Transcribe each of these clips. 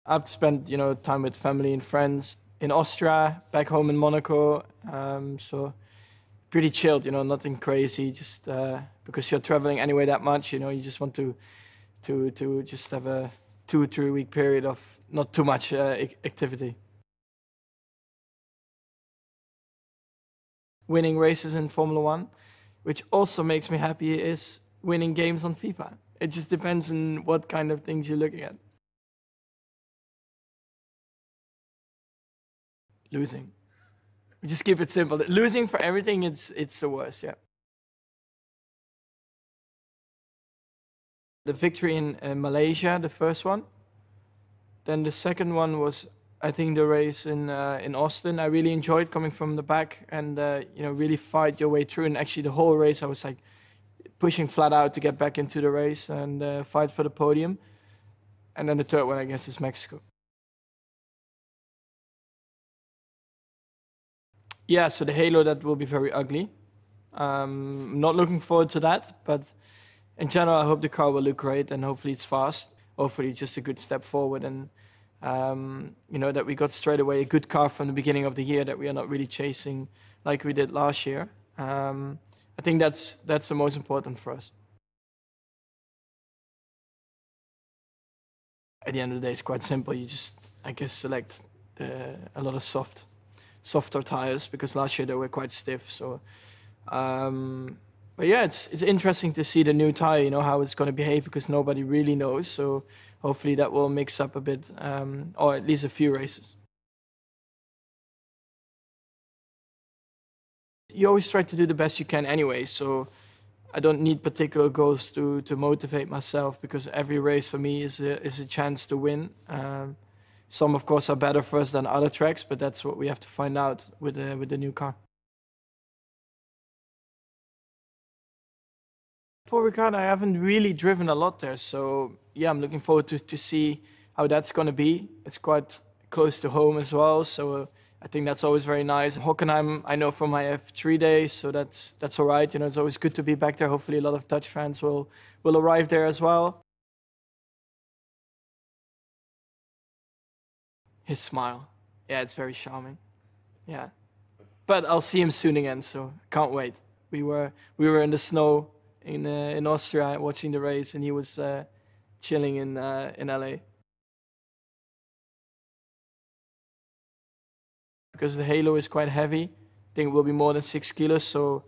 I've spent, time with family and friends in Austria, back home in Monaco. So pretty chilled, nothing crazy. Just because you're traveling anyway that much, you just want to just have a 2-3 week period of not too much activity. Winning races in Formula One, which also makes me happy, is winning games on FIFA. It just depends on what kind of things you're looking at. Losing. We just keep it simple. Losing for everything, it's the worst, yeah. The victory in Malaysia, the first one. Then the second one was, I think, the race in Austin. I really enjoyed coming from the back and really fight your way through. And actually, the whole race, I was like pushing flat out to get back into the race and fight for the podium. And then the third one, I guess, is Mexico. Yeah, so the halo, that will be very ugly. Not looking forward to that, but in general, I hope the car will look great and hopefully it's fast. Hopefully it's just a good step forward and, that we got straight away a good car from the beginning of the year, that we are not really chasing like we did last year. I think that's the most important for us. At the end of the day, it's quite simple. You just, I guess, select a lot of softer tires, because last year they were quite stiff. So, but yeah, it's interesting to see the new tire, how it's going to behave, because nobody really knows. So hopefully that will mix up a bit, or at least a few races. You always try to do the best you can anyway, so I don't need particular goals to motivate myself, because every race for me is a chance to win. Some, of course, are better for us than other tracks, but that's what we have to find out with the new car. For RICARD, I haven't really driven a lot there, so yeah, I'm looking forward to see how that's going to be. It's quite close to home as well, so I think that's always very nice. Hockenheim, I know from my F3 days, so that's all right. It's always good to be back there. Hopefully a lot of Dutch fans will arrive there as well. His smile. Yeah, it's very charming. Yeah. But I'll see him soon again, so can't wait. We were in the snow in Austria watching the race, and he was chilling in LA. Because the halo is quite heavy. I think it will be more than 6 kilos, so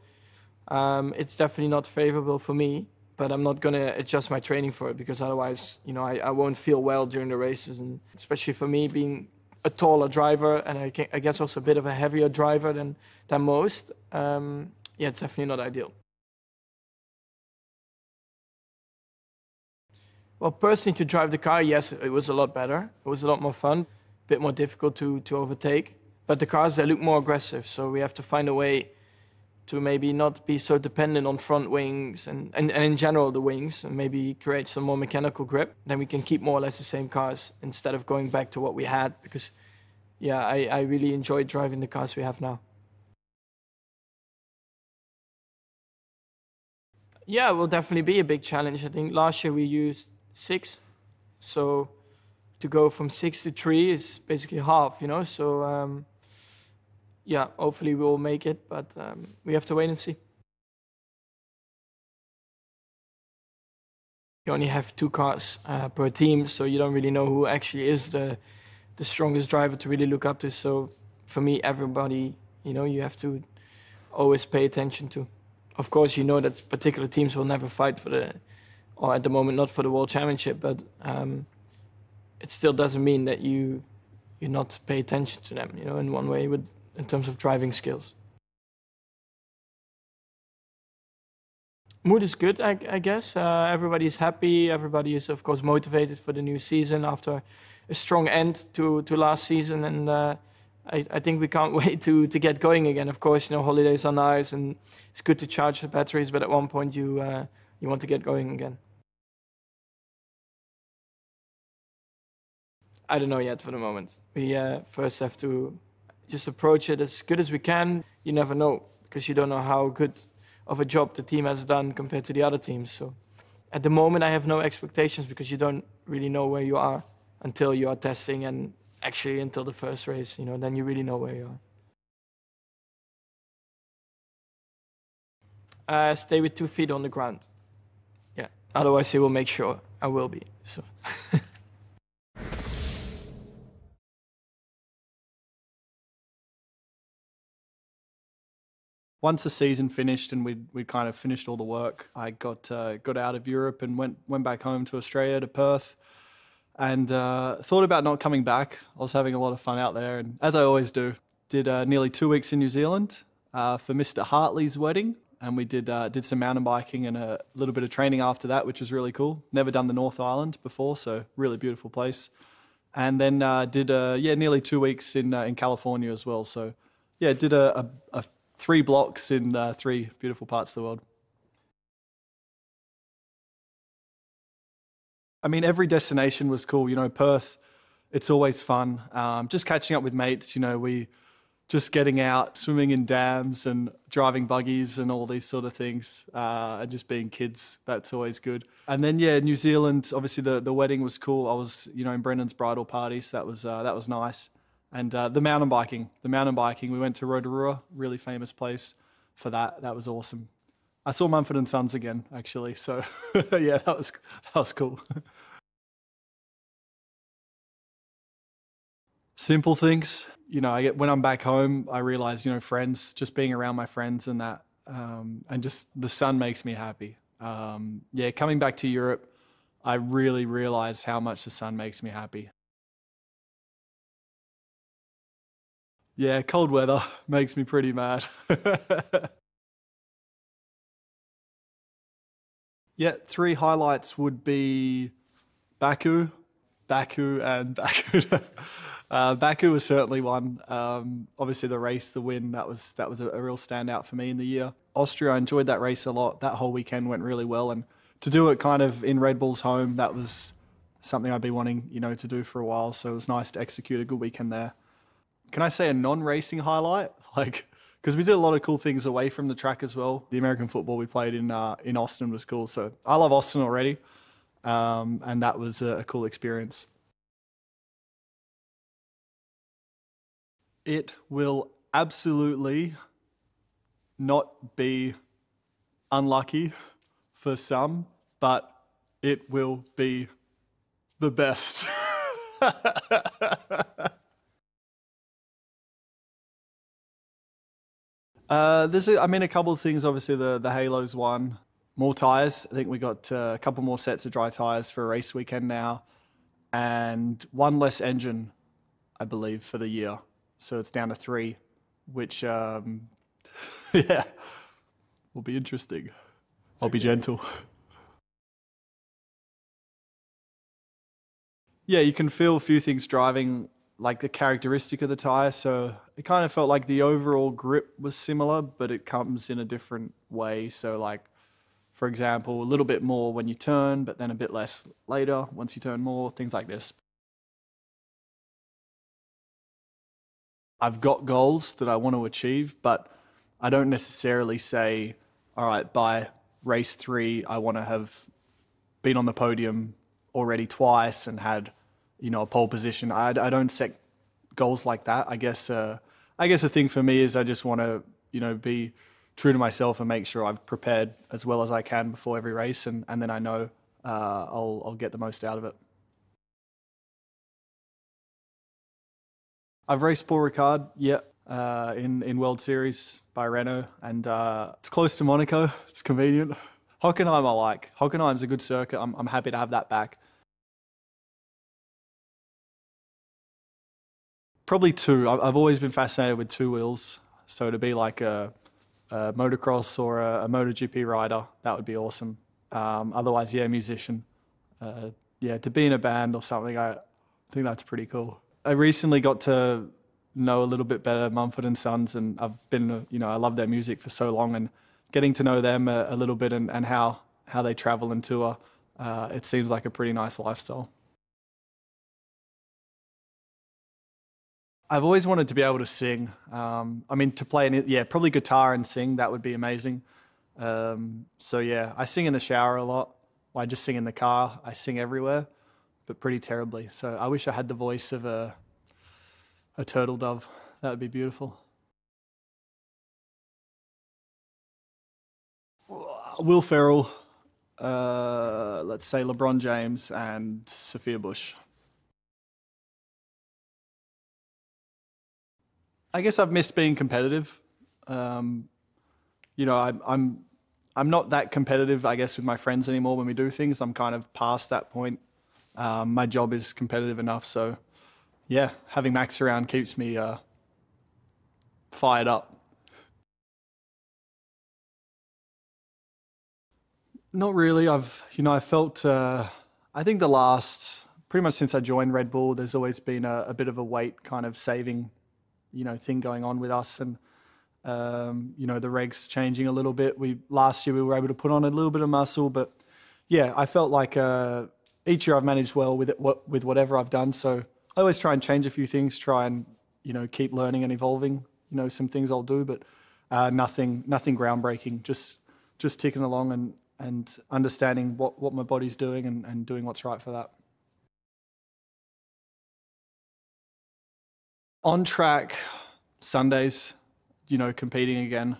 it's definitely not favorable for me. But I'm not going to adjust my training for it, because otherwise, I won't feel well during the races. And especially for me, being a taller driver, and I guess also a bit of a heavier driver than most, yeah, it's definitely not ideal. Well, personally, to drive the car, yes, it was a lot better. It was a lot more fun, a bit more difficult to overtake. But the cars, they look more aggressive, so we have to find a way to maybe not be so dependent on front wings and in general the wings, and maybe create some more mechanical grip. Then we can keep more or less the same cars instead of going back to what we had, because yeah, I really enjoy driving the cars we have now. Yeah, it will definitely be a big challenge. I think last year we used 6, so to go from 6 to 3 is basically half, so yeah, hopefully we'll make it, but we have to wait and see. You only have 2 cars per team, so you don't really know who actually is the strongest driver to really look up to. So for me, everybody, you have to always pay attention to. Of course, that particular teams will never fight or at the moment not for the World Championship, but it still doesn't mean that you not pay attention to them, in one way in terms of driving skills. Mood is good, I guess. Everybody is happy. Everybody is, of course, motivated for the new season after a strong end to last season. And I think we can't wait to get going again. Of course, holidays are nice and it's good to charge the batteries, but at one point you want to get going again. I don't know yet for the moment. We first have to just approach it as good as we can. You never know, because you don't know how good of a job the team has done compared to the other teams. So at the moment I have no expectations, because you don't really know where you are until you are testing and actually until the first race, you know, then you really know where you are. Stay with 2 feet on the ground. Yeah, otherwise he will make sure I will be, so. Once the season finished and we kind of finished all the work, I got out of Europe and went back home to Australia, to Perth, and thought about not coming back. I was having a lot of fun out there, and as I always do, did nearly 2 weeks in New Zealand for Mr. Hartley's wedding, and we did some mountain biking and a little bit of training after that, which was really cool. Never done the North Island before, so really beautiful place. And then did nearly 2 weeks in California as well. So yeah, did a 3 blocks in 3 beautiful parts of the world. I mean, every destination was cool. You know, Perth, it's always fun. Just catching up with mates, you know, we just getting out, swimming in dams and driving buggies and all these sort of things, and just being kids. That's always good. And then, yeah, New Zealand, obviously the wedding was cool. I was, you know, in Brendan's bridal party, so that was nice. And the mountain biking, we went to Rotorua, really famous place for that. That was awesome. I saw Mumford & Sons again, actually. So yeah, that was cool. Simple things, you know, when I'm back home, I realize, you know, friends, just being around my friends and that, and just the sun makes me happy. Yeah, coming back to Europe, I really realized how much the sun makes me happy. Yeah, cold weather makes me pretty mad. Yeah, 3 highlights would be Baku, and Baku. Baku was certainly one. Obviously the race, the win, that was a real standout for me in the year. Austria, I enjoyed that race a lot. That whole weekend went really well, and to do it kind of in Red Bull's home, that was something I'd be wanting, you know, to do for a while. So it was nice to execute a good weekend there. Can I say a non-racing highlight? Like, because we did a lot of cool things away from the track as well. The American football we played in Austin was cool. So I love Austin already, and that was a cool experience. It will absolutely not be unlucky for some, but it will be the best. There's, a couple of things. Obviously, the Halo's one. More tyres. I think we got a couple more sets of dry tyres for a race weekend now, and 1 less engine, I believe, for the year. So it's down to 3, which, yeah, will be interesting. I'll be gentle. Yeah, you can feel a few things driving, like the characteristic of the tyre. So it kind of felt like the overall grip was similar, but it comes in a different way. So like, for example, a little bit more when you turn, but then a bit less later once you turn more, things like this. I've got goals that I want to achieve, but I don't necessarily say, all right, by race 3, I want to have been on the podium already twice and had, you know, a pole position. I don't set goals like that. I guess the thing for me is I just want to, you know, be true to myself and make sure I've prepared as well as I can before every race, and then I know I'll get the most out of it. I've raced Paul Ricard, yeah, in World Series by Renault, and it's close to Monaco. It's convenient. Hockenheim I like. Hockenheim's a good circuit. I'm happy to have that back. Probably 2. I've always been fascinated with 2 wheels. So to be like a motocross or a MotoGP rider, that would be awesome. Otherwise, yeah, musician. Yeah, to be in a band or something, I think that's pretty cool. I recently got to know a little bit better Mumford & Sons, and I've been, you know, I love their music for so long, and getting to know them a little bit and how they travel and tour, it seems like a pretty nice lifestyle. I've always wanted to be able to sing. I mean, to play, probably guitar and sing, that would be amazing. So yeah, I sing in the shower a lot. I just sing in the car. I sing everywhere. pretty terribly. So I wish I had the voice of a turtle dove. That would be beautiful. Will Ferrell, let's say LeBron James and Sophia Bush. I guess I've missed being competitive. You know, I'm not that competitive, I guess, with my friends anymore when we do things. I'm kind of past that point. My job is competitive enough, so yeah, having Max around keeps me fired up. Not really. I felt, I think pretty much since I joined Red Bull, there's always been a bit of a weight kind of saving, thing going on with us. And, the regs changing a little bit. Last year we were able to put on a little bit of muscle, but yeah, I felt like each year I've managed well with whatever I've done. So I always try and change a few things, try and, keep learning and evolving, some things I'll do, but nothing groundbreaking, just ticking along and understanding what my body's doing and doing what's right for that. On track, Sundays, competing again.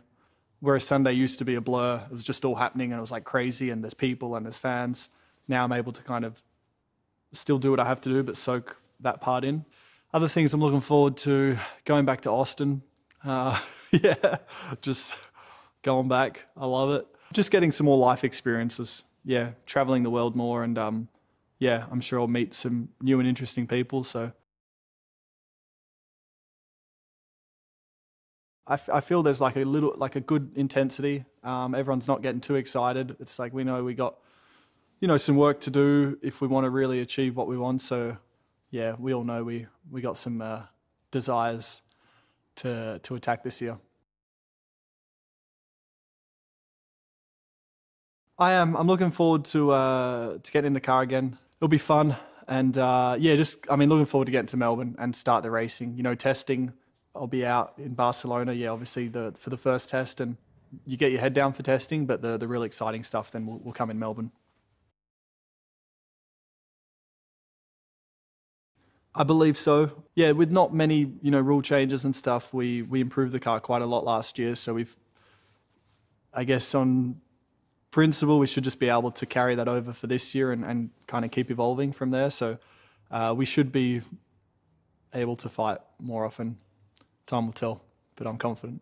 Whereas Sunday used to be a blur. It was just all happening and it was like crazy and there's people and there's fans. Now I'm able to kind of still do what I have to do, but soak that part in. Other things I'm looking forward to, going back to Austin. Yeah, just going back. I love it. Just getting some more life experiences. Yeah, traveling the world more and yeah, I'm sure I'll meet some new and interesting people. So I feel there's like a good intensity. Everyone's not getting too excited. It's like we know we got, some work to do if we want to really achieve what we want. So yeah, we all know we got some desires to attack this year. I'm looking forward to getting in the car again. It'll be fun. And yeah, looking forward to getting to Melbourne and start the racing. Testing. I'll be out in Barcelona, yeah, obviously for the first test, and you get your head down for testing, but the really exciting stuff then will come in Melbourne. I believe so. Yeah, with not many, rule changes and stuff, we improved the car quite a lot last year, so I guess on principle, we should just be able to carry that over for this year and kind of keep evolving from there. So we should be able to fight more often. Time will tell, but I'm confident.